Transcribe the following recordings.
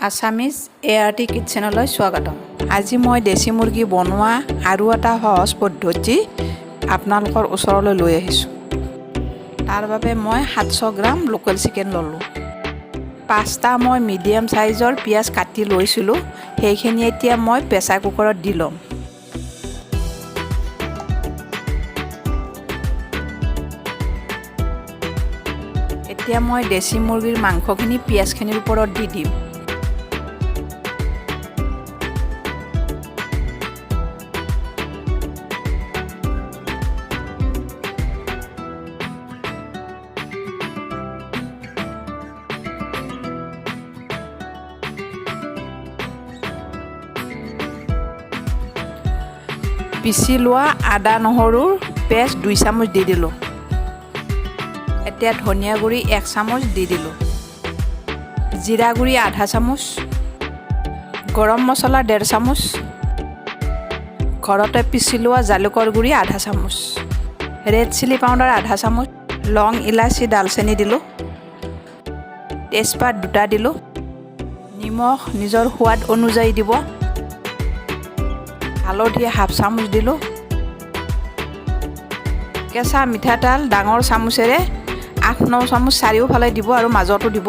Assamese ART কিটচেনলৈ স্বাগতম। আজি মই দেশী মুৰ্গী বনোৱা আৰু এটা সহজ পদ্ধতি আপোনালোকৰ ওচৰলৈ লৈ আহিছোঁ। তাৰ বাবে মই 700 গ্ৰাম লোকেল চিকেন ল'লোঁ। 5টা মই মিডিয়াম সাইজৰ পিয়াজ কাটি লৈছিলোঁ, সেইখিনি এতিয়া মই প্ৰেছাৰ কুকাৰত দি ল'ম। এতিয়া মই দেশী মুৰ্গীৰ মাংসখিনি পিয়াজখিনিৰ ওপৰত দি দিম। পিচি লোৱা আদা নহৰুৰ পেষ্ট 2 চামুচ দি দিলোঁ। এতিয়া ধনিয়া গুড়ি 1 চামুচ দি দিলোঁ। জিৰা গুড়ি আধা চামুচ, গৰম মছলা 1.5 চামুচ, ঘৰতে পিচি লোৱা জালুকৰ গুড়ি আধা চামুচ, ৰেড চিলি পাউডাৰ আধা চামুচ, লং ইলাচি ডালচেনি দিলোঁ, তেজপাত 2টা দিলোঁ, নিমখ নিজৰ সোৱাদ অনুযায়ী দিব, হালধি 1/2 চামুচ দিলোঁ, কেঁচা মিঠাতেল ডাঙৰ চামুচেৰে 8-9 চামুচ চাৰিওফালে দিব আৰু মাজতো দিব।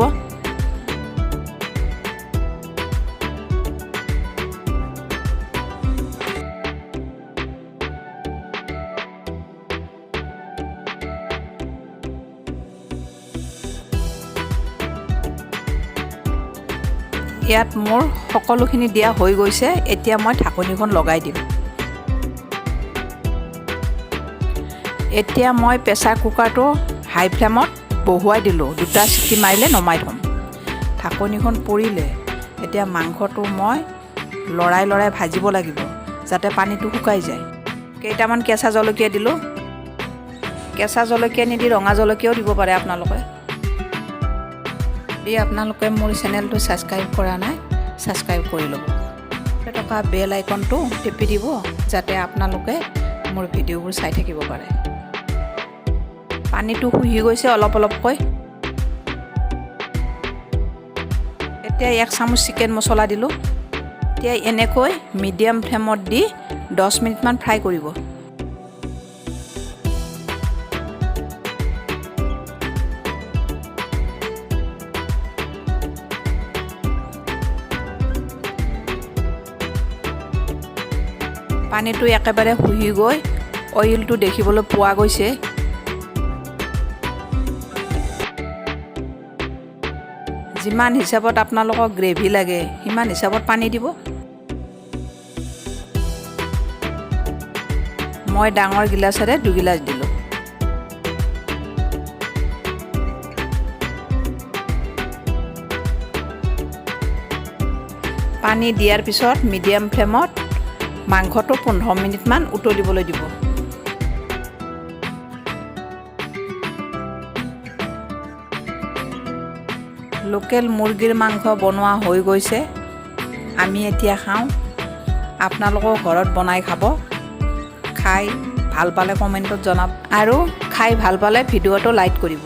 ইয়াত মোৰ সকলোখিনি দিয়া হৈ গৈছে। এতিয়া মই ঢাকনিখন লগাই দিম। এতিয়া মই প্ৰেছাৰ কুকাৰটো হাই ফ্লেমত বহুৱাই দিলোঁ। 2টা চিটি মাৰিলে নমাই থ'ম। ঢাকনিখন পৰিলে এতিয়া মাংসটো মই লৰাই ভাজিব লাগিব, যাতে পানীটো শুকাই যায়। কেইটামান কেঁচা জলকীয়া দিলোঁ। কেঁচা জলকীয়া নিদি ৰঙা জলকীয়াও দিব পাৰে আপোনালোকে। যদি আপোনালোকে মোৰ চেনেলটো ছাবস্ক্ৰাইব কৰা নাই, ছাবস্ক্ৰাইব কৰি ল'ব। থকা বেল আইকনটো টিপি দিব, যাতে আপোনালোকে মোৰ ভিডিঅ'বোৰ চাই থাকিব পাৰে। পানীটো শুহি গৈছে অলপকৈ। এতিয়া 1 চামুচ চিকেন মছলা দিলোঁ। এতিয়া এনেকৈ মিডিয়াম ফ্লেমত দি 10 মিনিটমান ফ্ৰাই কৰিব। পানীটো একেবাৰে শুহি গৈ অইলটো দেখিবলৈ পোৱা গৈছে। যিমান হিচাপত আপোনালোকক গ্ৰেভি লাগে সিমান হিচাপত পানী দিব। মই ডাঙৰ গিলাচেৰে 2 গিলাচ দিলোঁ। পানী দিয়াৰ পিছত মিডিয়াম ফ্লেমত মাংসটো 15 মিনিটমান উতলিবলৈ দিব। লোকেল মুৰ্গীৰ মাংস বনোৱা হৈ গৈছে। আমি এতিয়া খাওঁ। আপোনালোকেও ঘৰত বনাই খাব। খাই ভাল পালে কমেণ্টত জনাব, আৰু খাই ভাল পালে ভিডিঅ'টো লাইক কৰিব।